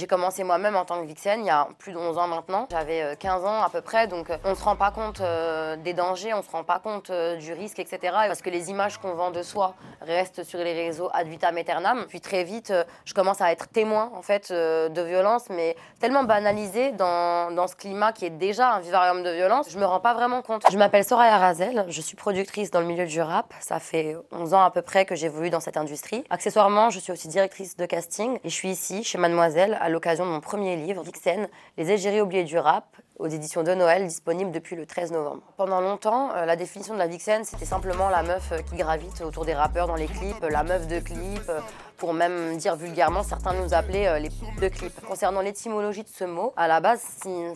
J'ai commencé moi-même en tant que vixen il y a plus de 11 ans maintenant. J'avais 15 ans à peu près, donc on ne se rend pas compte des dangers, on ne se rend pas compte du risque, etc. Parce que les images qu'on vend de soi restent sur les réseaux ad vitam aeternam. Puis très vite, je commence à être témoin en fait, de violence, mais tellement banalisé dans ce climat qui est déjà un vivarium de violence, je me rends pas vraiment compte. Je m'appelle Soraya Razel, je suis productrice dans le milieu du rap. Ça fait 11 ans à peu près que j'évolue dans cette industrie. Accessoirement, je suis aussi directrice de casting et je suis ici, chez Mademoiselle, à l'occasion de mon premier livre, Vixen, les égéries oubliées du rap, aux éditions de Noël, disponible depuis le 13 novembre. Pendant longtemps, la définition de la vixen, c'était simplement la meuf qui gravite autour des rappeurs dans les clips, la meuf de clip, pour même dire vulgairement, certains nous appelaient les poupes de clip. Concernant l'étymologie de ce mot, à la base,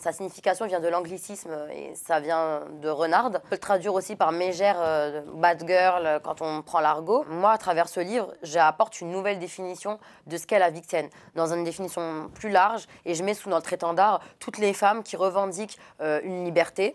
sa signification vient de l'anglicisme et ça vient de renarde. On peut le traduire aussi par mégère, bad girl, quand on prend l'argot. Moi, à travers ce livre, j'apporte une nouvelle définition de ce qu'est la vixen, dans une définition plus large, et je mets sous notre étendard toutes les femmes qui revendiquent une liberté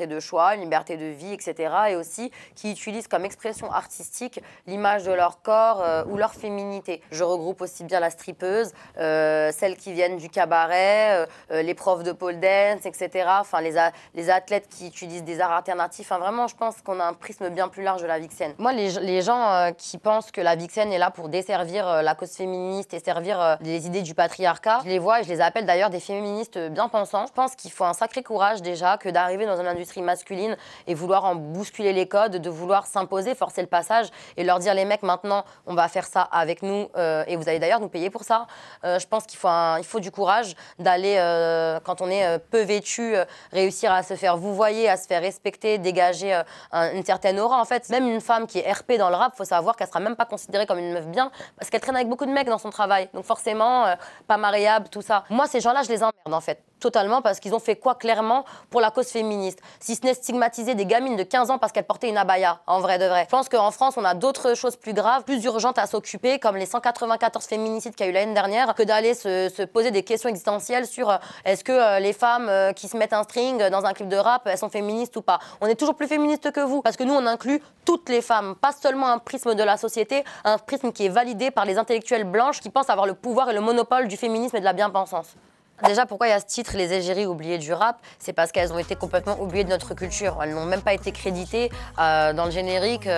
de choix, une liberté de vie, etc. Et aussi qui utilisent comme expression artistique l'image de leur corps ou leur féminité. Je regroupe aussi bien la strippeuse, celles qui viennent du cabaret, les profs de pole dance, etc. Enfin, les athlètes qui utilisent des arts alternatifs. Enfin, vraiment, je pense qu'on a un prisme bien plus large de la vixen. Moi, les gens qui pensent que la vixen est là pour desservir la cause féministe et servir les idées du patriarcat, je les vois et je les appelle d'ailleurs des féministes bien pensants. Je pense qu'il faut un sacré courage déjà que d'arriver dans une industrie masculine et vouloir en bousculer les codes, de vouloir s'imposer, forcer le passage et leur dire les mecs maintenant on va faire ça avec nous et vous allez d'ailleurs nous payer pour ça. Je pense qu'il faut du courage d'aller quand on est peu vêtu, réussir à se faire vouvoyer, à se faire respecter, dégager une certaine aura en fait. Même une femme qui est RP dans le rap, faut savoir qu'elle sera même pas considérée comme une meuf bien parce qu'elle traîne avec beaucoup de mecs dans son travail. Donc forcément pas mariable, tout ça. Moi ces gens-là je les emmerde en fait. Totalement, parce qu'ils ont fait quoi clairement pour la cause féministe? Si ce n'est stigmatiser des gamines de 15 ans parce qu'elles portaient une abaya, en vrai de vrai. Je pense qu'en France, on a d'autres choses plus graves, plus urgentes à s'occuper, comme les 194 féminicides qu'il y a eu l'année dernière, que d'aller se poser des questions existentielles sur est-ce que les femmes qui se mettent un string dans un clip de rap, elles sont féministes ou pas. On est toujours plus féministes que vous, parce que nous, on inclut toutes les femmes, pas seulement un prisme de la société, un prisme qui est validé par les intellectuelles blanches qui pensent avoir le pouvoir et le monopole du féminisme et de la bien-pensance. Déjà, pourquoi il y a ce titre, les égéries oubliées du rap? C'est parce qu'elles ont été complètement oubliées de notre culture. Elles n'ont même pas été créditées dans le générique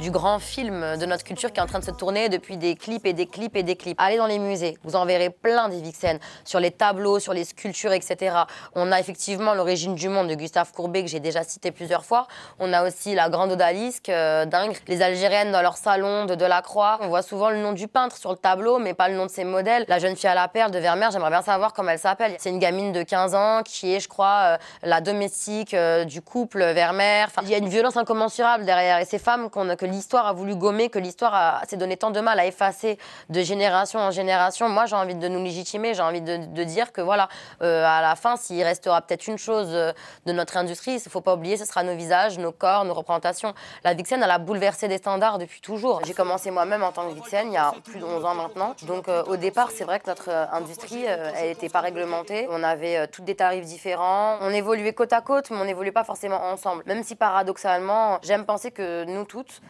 du grand film de notre culture qui est en train de se tourner depuis des clips et des clips et des clips. Allez dans les musées, vous en verrez plein des vixen, sur les tableaux, sur les sculptures, etc. On a effectivement l'origine du monde de Gustave Courbet que j'ai déjà cité plusieurs fois. On a aussi la grande odalisque, dingue. Les Algériennes dans leur salon de Delacroix. On voit souvent le nom du peintre sur le tableau, mais pas le nom de ses modèles. La jeune fille à la perle de Vermeer, j'aimerais bien savoir comment elle s'appelle. C'est une gamine de 15 ans qui est, je crois, la domestique du couple Vermeer. Enfin, il y a une violence incommensurable derrière. Et ces femmes que l'histoire a voulu gommer, que l'histoire s'est donné tant de mal à effacer de génération en génération, moi j'ai envie de nous légitimer, j'ai envie de dire que voilà, à la fin, s'il restera peut-être une chose de notre industrie, il ne faut pas oublier, ce sera nos visages, nos corps, nos représentations. La vixen, elle a bouleversé des standards depuis toujours. J'ai commencé moi-même en tant que vixen il y a plus de 11 ans maintenant. Donc au départ, c'est vrai que notre industrie, elle n'était pas réglementée. On avait toutes des tarifs différents. On évoluait côte à côte, mais on n'évoluait pas forcément ensemble. Même si paradoxalement, j'aime penser que nous toutes,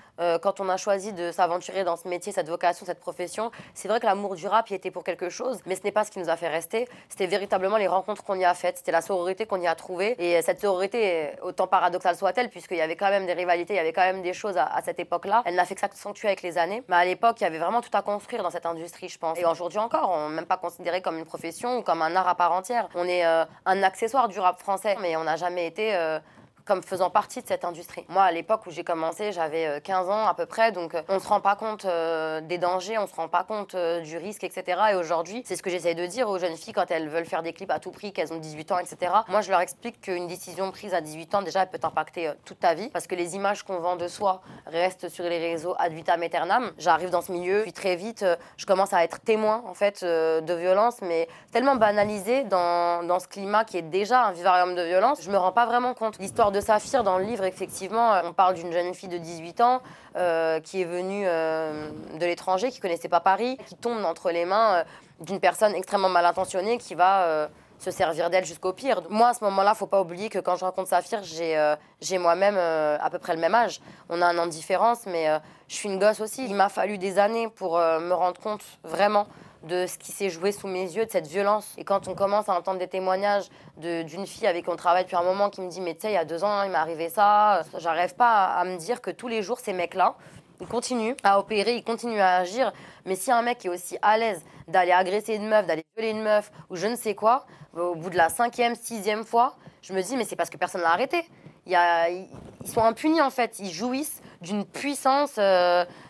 quand on a choisi de s'aventurer dans ce métier, cette vocation, cette profession, c'est vrai que l'amour du rap y était pour quelque chose, mais ce n'est pas ce qui nous a fait rester. C'était véritablement les rencontres qu'on y a faites, c'était la sororité qu'on y a trouvée. Et cette sororité, autant paradoxale soit-elle, puisqu'il y avait quand même des rivalités, il y avait quand même des choses à cette époque-là, elle n'a fait que s'accentuer avec les années. Mais à l'époque, il y avait vraiment tout à construire dans cette industrie, je pense. Et aujourd'hui encore, on n'est même pas considéré comme une profession ou comme un art à part entière. On est un accessoire du rap français, mais on n'a jamais été comme faisant partie de cette industrie. Moi, à l'époque où j'ai commencé, j'avais 15 ans à peu près, donc on ne se rend pas compte des dangers, on ne se rend pas compte du risque, etc. Et aujourd'hui, c'est ce que j'essaye de dire aux jeunes filles quand elles veulent faire des clips à tout prix, qu'elles ont 18 ans, etc. Moi, je leur explique qu'une décision prise à 18 ans, déjà, elle peut t'impacter toute ta vie, parce que les images qu'on vend de soi restent sur les réseaux ad vitam aeternam. J'arrive dans ce milieu, puis très vite, je commence à être témoin, en fait, de violence, mais tellement banalisé dans ce climat qui est déjà un vivarium de violence, je me rends pas vraiment compte. L'histoire de Saphir, dans le livre, effectivement, on parle d'une jeune fille de 18 ans qui est venue de l'étranger, qui connaissait pas Paris, qui tombe entre les mains d'une personne extrêmement mal intentionnée qui va se servir d'elle jusqu'au pire. Moi, à ce moment-là, faut pas oublier que quand je rencontre Saphir, j'ai moi-même à peu près le même âge. On a un an de différence, mais je suis une gosse aussi. Il m'a fallu des années pour me rendre compte vraiment de ce qui s'est joué sous mes yeux, de cette violence. Et quand on commence à entendre des témoignages d'une fille avec qui on travaille depuis un moment qui me dit « mais tu sais, il y a 2 ans, il m'est arrivé ça », j'arrive pas à me dire que tous les jours, ces mecs-là, ils continuent à opérer, ils continuent à agir. Mais si un mec est aussi à l'aise d'aller agresser une meuf, d'aller violer une meuf ou je ne sais quoi, au bout de la 5e, 6e fois, je me dis mais c'est parce que personne l'a arrêté. Ils sont impunis en fait, ils jouissent d'une puissance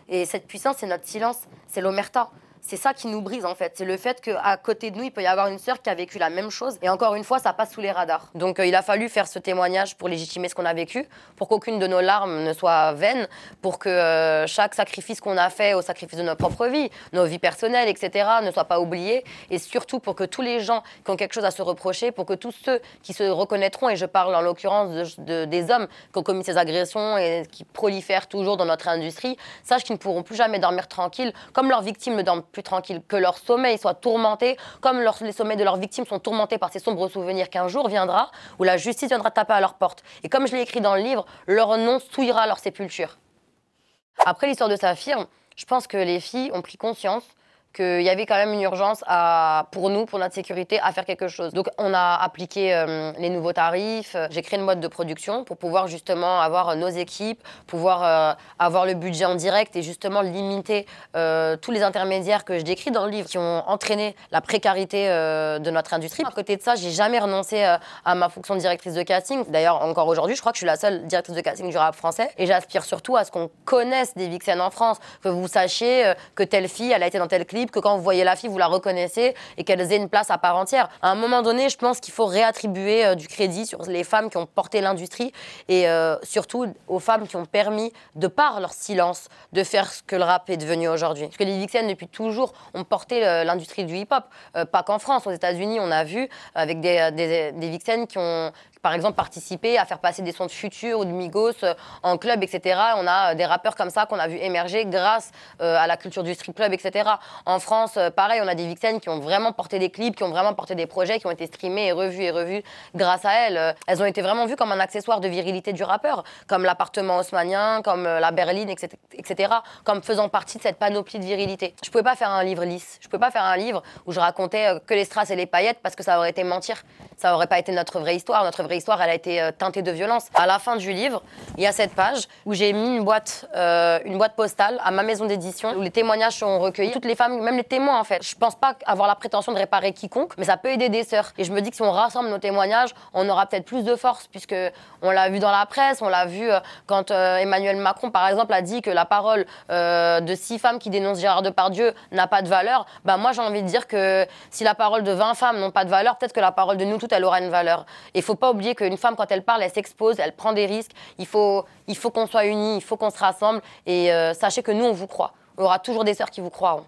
et cette puissance c'est notre silence, c'est l'omerta. C'est ça qui nous brise en fait, c'est le fait qu'à côté de nous, il peut y avoir une sœur qui a vécu la même chose et encore une fois, ça passe sous les radars. Donc il a fallu faire ce témoignage pour légitimer ce qu'on a vécu, pour qu'aucune de nos larmes ne soit vaine, pour que chaque sacrifice qu'on a fait au sacrifice de notre propre vie, nos vies personnelles, etc., ne soit pas oublié et surtout pour que tous les gens qui ont quelque chose à se reprocher, pour que tous ceux qui se reconnaîtront, et je parle en l'occurrence des hommes qui ont commis ces agressions et qui prolifèrent toujours dans notre industrie, sachent qu'ils ne pourront plus jamais dormir tranquilles, comme leurs victimes ne dorment plus tranquille, que leur sommeil soit tourmenté, comme les sommeils de leurs victimes sont tourmentés par ces sombres souvenirs qu'un jour viendra où la justice viendra taper à leur porte. Et comme je l'ai écrit dans le livre, leur nom souillera leur sépulture. Après l'histoire de Saphir, je pense que les filles ont pris conscience qu'il y avait quand même une urgence pour nous, pour notre sécurité, à faire quelque chose. Donc on a appliqué les nouveaux tarifs, j'ai créé une boîte de production pour pouvoir justement avoir nos équipes, pouvoir avoir le budget en direct et justement limiter tous les intermédiaires que je décris dans le livre qui ont entraîné la précarité de notre industrie. À côté de ça, j'ai jamais renoncé à ma fonction de directrice de casting. D'ailleurs, encore aujourd'hui, je crois que je suis la seule directrice de casting du rap français et j'aspire surtout à ce qu'on connaisse des Vixen en France, que vous sachiez que telle fille, elle a été dans tel clip, que quand vous voyez la fille, vous la reconnaissez et qu'elle ait une place à part entière. À un moment donné, je pense qu'il faut réattribuer du crédit sur les femmes qui ont porté l'industrie et surtout aux femmes qui ont permis, de par leur silence, de faire ce que le rap est devenu aujourd'hui. Parce que les Vixen, depuis toujours, ont porté l'industrie du hip-hop. Pas qu'en France, aux États-Unis, on a vu avec des Vixen qui ont par exemple participé à faire passer des sons de Future ou de Migos en club, etc. On a des rappeurs comme ça qu'on a vu émerger grâce à la culture du strip club, etc. En France, pareil, on a des Vixen qui ont vraiment porté des clips, qui ont vraiment porté des projets, qui ont été streamés et revus grâce à elles. Elles ont été vraiment vues comme un accessoire de virilité du rappeur, comme l'appartement haussmannien, comme la berline, etc., comme faisant partie de cette panoplie de virilité. Je pouvais pas faire un livre lisse. Je pouvais pas faire un livre où je racontais que les strass et les paillettes parce que ça aurait été mentir. Ça aurait pas été notre vraie histoire. Notre vraie histoire, elle a été teintée de violence. À la fin du livre, il y a cette page où j'ai mis une boîte postale à ma maison d'édition où les témoignages sont recueillis. Toutes les femmes, même les témoins en fait. Je pense pas avoir la prétention de réparer quiconque, mais ça peut aider des sœurs. Et je me dis que si on rassemble nos témoignages, on aura peut-être plus de force puisque on l'a vu dans la presse, on l'a vu quand Emmanuel Macron par exemple a dit que la parole de 6 femmes qui dénoncent Gérard Depardieu n'a pas de valeur. Bah moi j'ai envie de dire que si la parole de 20 femmes n'a pas de valeur, peut-être que la parole de nous toutes elle aura une valeur. Et il faut pas oublier qu'une femme quand elle parle, elle s'expose, elle prend des risques. Il faut qu'on soit unis, il faut qu'on se rassemble et sachez que nous on vous croit. Il y aura toujours des sœurs qui vous croiront.